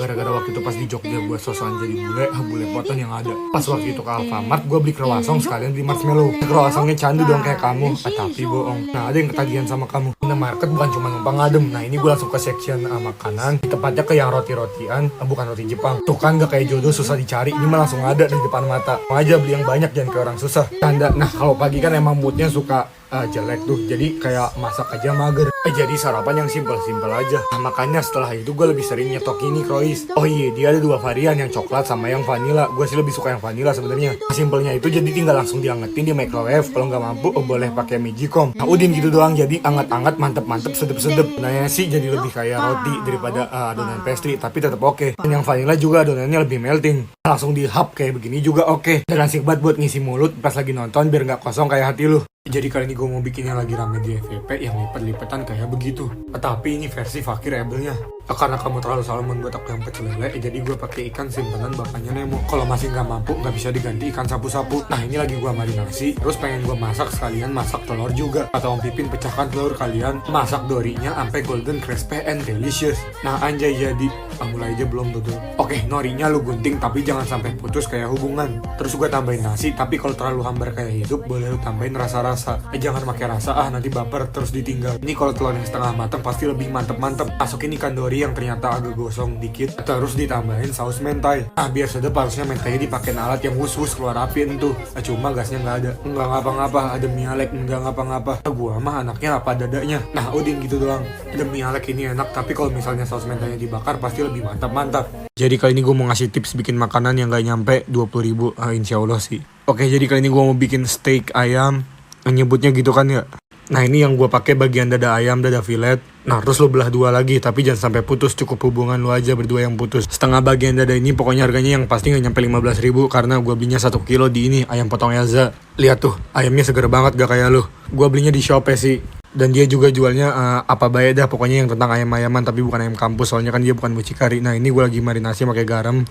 gara-gara waktu itu pas di Jogja gue sosokan jadi bule poton yang ada. Pas waktu itu ke Alfamart gue beli croissant sekalian beli marshmallow. Croissantnya candu dong kayak kamu, tapi bohong. Nah ada yang ketagihan sama kamu. Nah market bukan cuma numpang ngadem. Nah ini gue langsung ke section makanan, tepatnya ke yang roti-rotian, bukan roti Jepang. Tuh kan gak kayak jodoh susah dicari, ini mah langsung ada di depan mata. Mau aja beli yang banyak jangan kayak orang susah. Tanda. Nah kalau pagi kan emang moodnya suka jelek tuh, jadi kayak masak aja mager. Jadi sarapan yang simpel-simpel aja. Nah makanya setelah itu gue lebih sering nyetok ini Croix. Oh iya, dia ada 2 varian, yang coklat sama yang vanilla. Gue sih lebih suka yang vanilla sebenarnya. Simpelnya itu jadi tinggal langsung diangetin di microwave. Kalau nggak mampu boleh pakai magicom. Nah udin gitu doang, jadi anget-anget, mantep-mantep, sedep-sedep. Nah sih jadi lebih kayak roti daripada adonan pastry, tapi tetap oke. Dan yang vanilla juga adonannya lebih melting. Langsung di hub kayak begini juga oke. Dan asik banget buat ngisi mulut pas lagi nonton biar nggak kosong kayak hati lu. Jadi kali ini gue mau bikin yang lagi rame di FVP yang lipet-lipetan kayak begitu. Tapi ini versi fakir rebelnya. Karena kamu terlalu selalu membuat aku yang pecel lele, jadi gue pakai ikan simpenan bapaknya Nemo. Kalau masih nggak mampu, nggak bisa diganti ikan sapu-sapu. Nah ini lagi gue marinasi, terus pengen gue masak sekalian masak telur juga. Atau Om Pipin pecahkan telur kalian, masak dorinya sampai golden crispy and delicious. Nah anjay jadi, mulai aja belum tuh. Oke, norinya lu gunting tapi jangan sampai putus kayak hubungan. Terus gue tambahin nasi, tapi kalau terlalu hambar kayak hidup, boleh lu tambahin rasa-rasa. Jangan pakai rasa, nanti baper terus ditinggal. Ini kalau telur yang setengah matang pasti lebih mantep-mantep. Masukin ikan dori yang ternyata agak gosong dikit, terus ditambahin saus mentai. Nah biar sedap harusnya mentainya dipakein alat yang wus-wus keluar api itu. Cuma gasnya nggak ada. Nggak ngapa-ngapa, ada mie alek nggak ngapa-ngapa. Gua mah anaknya apa dadanya. Nah udin gitu doang. Ada mie alek ini enak, tapi kalau misalnya saus mentainya dibakar pasti lebih mantap-mantap. Jadi kali ini gue mau ngasih tips bikin makanan yang nggak nyampe 20.000, insya Allah sih. Oke, jadi kali ini gue mau bikin steak ayam. Nyebutnya gitu kan ya. Nah ini yang gue pakai bagian dada ayam, dada filet. Nah terus lo belah 2 lagi, tapi jangan sampai putus, cukup hubungan lo aja berdua yang putus. Setengah bagian dada ini pokoknya harganya yang pasti gak nyampe 15.000, karena gue belinya 1 kilo di ini ayam potong Elza. Lihat tuh, ayamnya seger banget gak kayak lo. Gue belinya di Shopee sih. Dan dia juga jualnya apa baik dah pokoknya yang tentang ayam-ayaman, tapi bukan ayam kampus, soalnya kan dia bukan mucikari. Nah ini gue lagi marinasi pakai garam,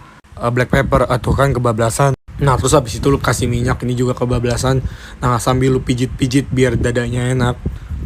black pepper, tuh kan kebablasan. Nah terus habis itu lu kasih minyak, ini juga kebablasan. Nah sambil lu pijit-pijit biar dadanya enak.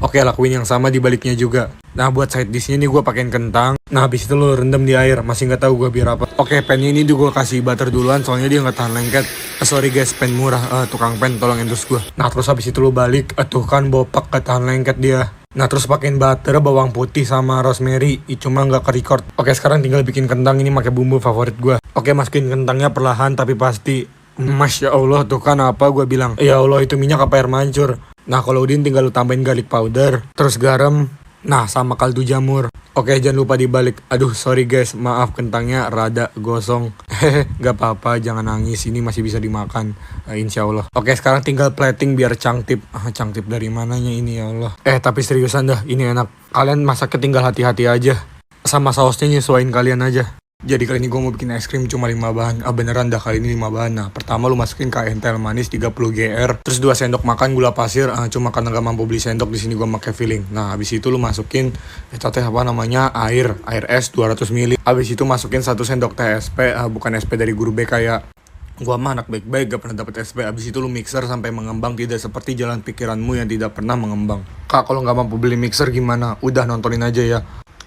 Oke, lakuin yang sama di baliknya juga. Nah buat side dishnya nih gue pakein kentang. Nah habis itu lu rendam di air, masih nggak tahu gue biar apa. Oke, pennya ini gue kasih butter duluan soalnya dia nggak tahan lengket. Sorry guys, pen murah, tukang pen tolong endorse gue. Nah terus habis itu lu balik, tuh kan bopak gak tahan lengket dia. Nah terus pakein butter, bawang putih sama rosemary, cuma nggak ke record. Oke sekarang tinggal bikin kentang ini pakai bumbu favorit gue. Oke, masukin kentangnya perlahan tapi pasti. Masya Allah tuh kan apa gue bilang. Ya Allah itu minyak apa air mancur. Nah kalau udin tinggal lu tambahin garlic powder, terus garam, nah sama kaldu jamur. Oke jangan lupa dibalik. Aduh sorry guys, maaf kentangnya rada gosong. Hehe gak apa-apa, jangan nangis, ini masih bisa dimakan, insya Allah. Oke sekarang tinggal plating biar cangtip. Cangtip dari mananya ini ya Allah. Tapi seriusan dah, ini enak. Kalian masaknya tinggal hati-hati aja. Sama sausnya nyesuaiin kalian aja. Jadi kali ini gue mau bikin es krim cuma 5 bahan. Beneran dah kali ini 5 bahan. Nah pertama lu masukin KNTL manis 30 GR, terus 2 sendok makan gula pasir. Cuma karena gak mampu beli sendok di sini gue pakai filling. Nah habis itu lu masukin air es 200 ml. Habis itu masukin 1 sendok teh SP, bukan SP dari guru B kayak gua mah anak baik-baik gak pernah dapet SP. Abis itu lu mixer sampai mengembang, tidak seperti jalan pikiranmu yang tidak pernah mengembang. Kak kalau nggak mampu beli mixer gimana? Udah nontonin aja ya.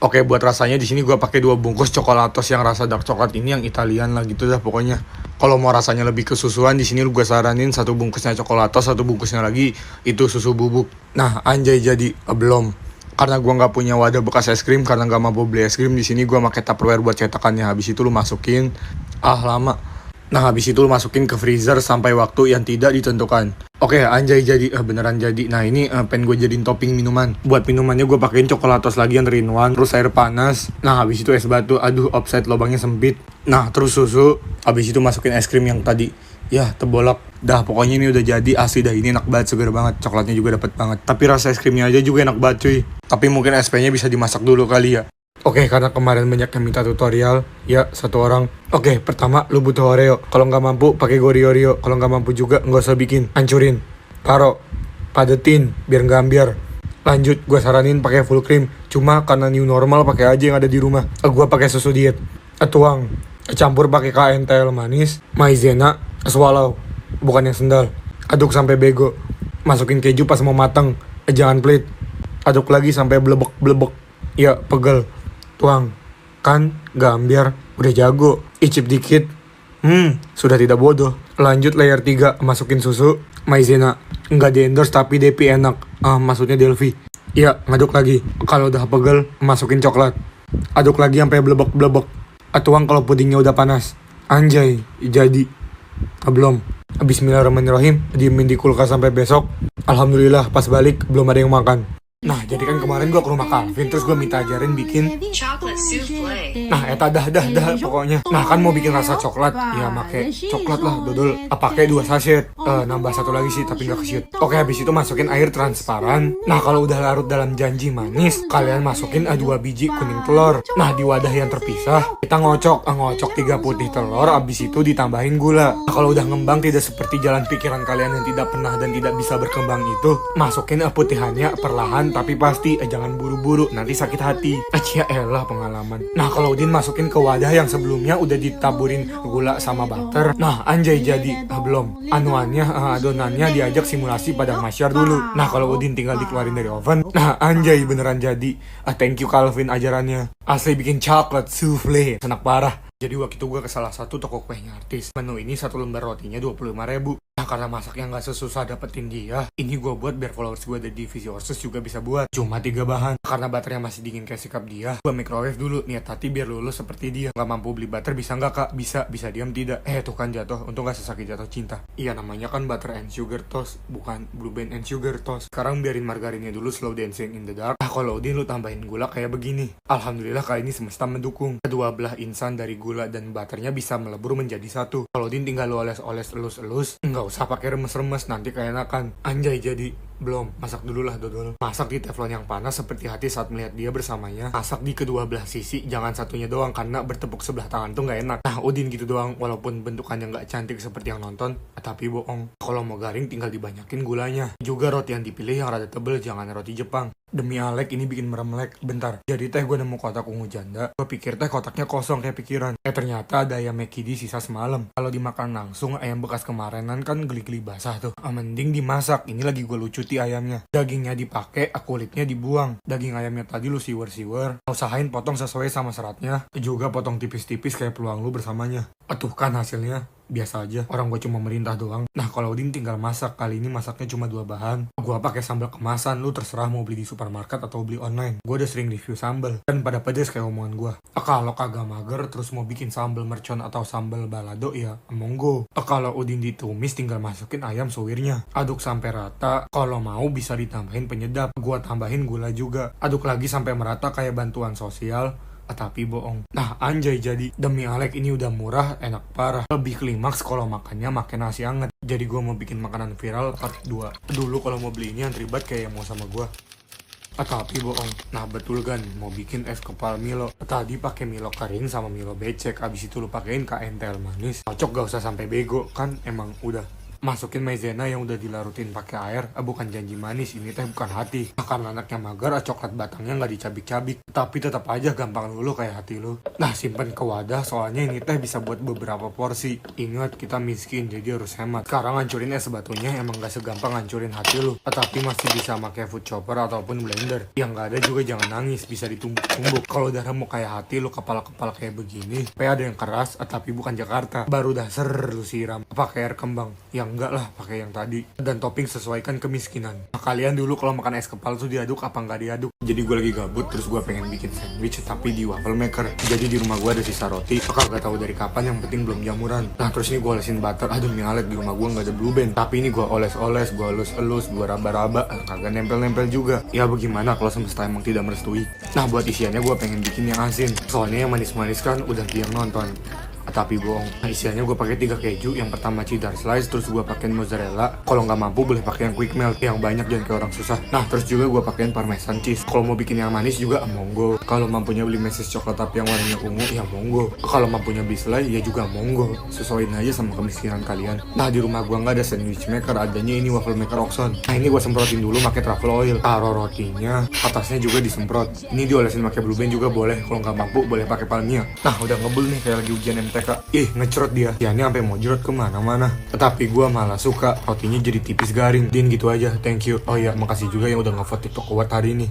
Oke buat rasanya di sini gua pakai 2 bungkus coklatos yang rasa dark coklat, ini yang Italian lah gitu dah pokoknya. Kalau mau rasanya lebih kesusuan di sini gue saranin 1 bungkusnya coklatos, 1 bungkusnya lagi itu susu bubuk. Nah anjay jadi belum. Karena gua nggak punya wadah bekas es krim, karena nggak mampu beli es krim di sini gua pakai Tupperware buat cetakannya. Habis itu lu masukin lama. Nah habis itu lu masukin ke freezer sampai waktu yang tidak ditentukan. Oke anjay jadi, beneran jadi. Nah ini pengen gue jadiin topping minuman. Buat minumannya gue pakein coklatos lagi yang 3-in-1, terus air panas. Nah habis itu es batu, aduh offset lubangnya sempit. Nah terus susu. Habis itu masukin es krim yang tadi. Ya tebolak. Dah pokoknya ini udah jadi, asli dah ini enak banget, seger banget. Coklatnya juga dapet banget. Tapi rasa es krimnya aja juga enak banget cuy. Tapi mungkin SP-nya bisa dimasak dulu kali ya. Oke, karena kemarin banyak yang minta tutorial, ya 1 orang. Oke, pertama lu butuh Oreo. Kalau nggak mampu pakai Oreo. Kalau nggak mampu juga nggak usah bikin. Hancurin, taruh, padetin biar nggak ambiar. Lanjut, gue saranin pakai full cream. Cuma karena new normal pakai aja yang ada di rumah. Gue pakai susu diet. Tuang, campur pakai KNTL manis, maizena, swallow, bukan yang sendal. Aduk sampai bego. Masukin keju pas mau matang. Jangan pelit. Aduk lagi sampai blebek. Ya, pegel. Tuang, kan gak ambiar. Udah jago, icip dikit. Sudah tidak bodoh. Lanjut layer 3, masukin susu, maizena. Nggak di endorse tapi Depi enak. Maksudnya Delvi. Iya, ngaduk lagi. Kalau udah pegel, masukin coklat. Aduk lagi sampai blebek-blebek. Tuang kalau pudingnya udah panas. Anjay, jadi. Belum. Bismillahirrahmanirrahim, diemin di kulkas sampai besok. Alhamdulillah pas balik belum ada yang makan. Nah, jadi kan kemarin gua ke rumah Calvin, terus gua minta ajarin bikin chocolate souffle. Nah, eta dah pokoknya. Nah, kan mau bikin rasa coklat, ya make coklat lah, dodol. Pakai 2 sachet. Nambah 1 lagi sih, tapi nggak ke-shoot. Oke, habis itu masukin air transparan. Nah, kalau udah larut dalam janji manis, kalian masukin 2 biji kuning telur. Nah, di wadah yang terpisah, kita ngocok 3 putih telur, habis itu ditambahin gula. Nah, kalau udah ngembang tidak seperti jalan pikiran kalian yang tidak pernah dan tidak bisa berkembang itu, masukin putihannya perlahan tapi pasti, jangan buru-buru, nanti sakit hati. Ya elah pengalaman. Nah, kalau Udin masukin ke wadah yang sebelumnya udah ditaburin gula sama butter. Nah, anjay jadi. Belum. Adonannya diajak simulasi padang masyar dulu. Nah, kalau Udin tinggal dikeluarin dari oven. Nah, anjay beneran jadi. Thank you Calvin ajarannya. Asli bikin coklat souffle. Enak parah. Jadi waktu itu gue ke salah satu toko kuenya artis. Menu ini 1 lembar rotinya 25.000. Nah, karena masaknya nggak sesusah dapetin dia, ini gue buat biar followers gue dari divisi Orsus juga bisa buat. Cuma 3 bahan. Karena butternya masih dingin kayak sikap dia, gue microwave dulu. Niat hati biar lulus seperti dia. Nggak mampu beli butter bisa nggak kak? Bisa diam tidak? Tuh kan jatuh. Untung nggak sesakit jatuh cinta. Iya, namanya kan butter and sugar toast, bukan blue band and sugar toast. Sekarang biarin margarinnya dulu slow dancing in the dark. Nah, kalau Udin lu tambahin gula kayak begini. Alhamdulillah kali ini semesta mendukung. Kedua belah insan dari gula dan butternya bisa melebur menjadi satu. Kalau Udin tinggal lu oles-oles elus-elus, nggak usah pakai remes-remes, nanti keenakan. Anjay jadi. Belum, masak dulu lah dodol. Masak di teflon yang panas seperti hati saat melihat dia bersamanya. Masak di kedua belah sisi, jangan satunya doang karena bertepuk sebelah tangan tuh nggak enak. Nah, Udin gitu doang, walaupun bentukannya nggak cantik seperti yang nonton, tapi bohong. Kalau mau garing tinggal dibanyakin gulanya. Juga roti yang dipilih yang rada tebel, jangan roti Jepang. Demi Alek ini bikin meremlek. Bentar, jadi gue nemu kotak ungu janda. Gue pikir kotaknya kosong kayak pikiran. Ternyata ada ayam mekidi sisa semalam. Kalau dimakan langsung, ayam bekas kemarinan kan geli-geli basah tuh. Mending dimasak, ini lagi gue lucuti ayamnya. Dagingnya dipakai, kulitnya dibuang. Daging ayamnya tadi lu siwer-siwer. Usahain potong sesuai sama seratnya. Juga potong tipis-tipis kayak peluang lu bersamanya. Tuh kan hasilnya. Biasa aja, orang gue cuma merintah doang. Nah, kalau Udin tinggal masak. Kali ini masaknya cuma 2 bahan. Gue pakai sambal kemasan, lu terserah mau beli di supermarket atau beli online. Gue udah sering review sambal dan pada pedes kayak omongan gue. Kalau kagak mager terus mau bikin sambal mercon atau sambal balado ya monggo. Kalau Udin ditumis tinggal masukin ayam suwirnya. Aduk sampai rata. Kalau mau bisa ditambahin penyedap. Gue tambahin gula juga. Aduk lagi sampai merata kayak bantuan sosial. Tapi bohong. Nah, anjay jadi. Demi Alek ini udah murah, enak parah. Lebih klimaks kalau makannya makan nasi anget. Jadi gue mau bikin makanan viral part 2. Dulu kalau mau beli ini antri banget kayak yang mau sama gue. Tapi bohong. Nah, betul kan mau bikin es kepal Milo. Tadi pakai Milo kering sama Milo becek. Abis itu lu pakein KNTL manis. Cocok gak usah sampai bego kan emang udah. Masukin maizena yang udah dilarutin pakai air. Bukan janji manis, ini teh bukan hati. Karena anaknya mager, coklat batangnya nggak dicabik-cabik. Tapi tetap aja gampang lulu kayak hati lu. Nah, simpen ke wadah, soalnya ini teh bisa buat beberapa porsi. Ingat, kita miskin, jadi harus hemat. Sekarang hancurin es batunya emang gak segampang hancurin hati lu. Tapi masih bisa pakai food chopper ataupun blender. Yang nggak ada juga jangan nangis, bisa ditumbuk-tumbuk. Kalau udah mau kayak hati lu, kepala-kepala kayak begini, ada yang keras, tapi bukan Jakarta. Baru dasar lu siram. Pakai air kembang. Yang enggak lah, pakai yang tadi. Dan topping sesuaikan kemiskinan. Nah, kalian dulu kalau makan es kepal tuh diaduk apa nggak diaduk? Jadi gue lagi gabut, terus gue pengen bikin sandwich tapi di waffle maker. Jadi di rumah gue ada sisa roti. Gak tahu dari kapan, yang penting belum jamuran. Nah, terus ini gue olesin butter. Demi Alek di rumah gue nggak ada blue band. Tapi ini gue oles-oles, gue elus-elus, gue raba-raba. Kagak nempel-nempel juga. Ya bagaimana kalau semesta emang tidak merestui. Nah, buat isiannya gue pengen bikin yang asin. Soalnya yang manis-manis kan udah dia nonton. Tapi bohong. Nah, isiannya gue pakai 3 keju. Yang pertama cheddar slice, terus gue pakein mozzarella. Kalau nggak mampu boleh pakai yang quick melt, yang banyak jangan kayak orang susah. Nah, terus juga gue pakein parmesan cheese. Kalau mau bikin yang manis juga monggo. Kalau mampunya beli meses coklat tapi yang warnanya ungu ya monggo. Kalau mampunya beli selai ya juga monggo. Sesuaiin aja sama kemiskinan kalian. Nah, di rumah gue nggak ada sandwich maker, adanya ini waffle maker Oxon. Nah, ini gue semprotin dulu pakai truffle oil. Taruh rotinya, atasnya juga disemprot. Ini diolesin pakai blue band juga boleh. Kalau nggak mampu boleh pakai palmia. Nah, udah ngebul nih kayak lagi ujian MTK. Ngecerot dia. Ya ini sampai mau jerot kemana-mana. Tapi gue malah suka rotinya jadi tipis garing. Din gitu aja. Thank you. Oh ya, makasih juga yang udah ngevote TikTok Award hari ini.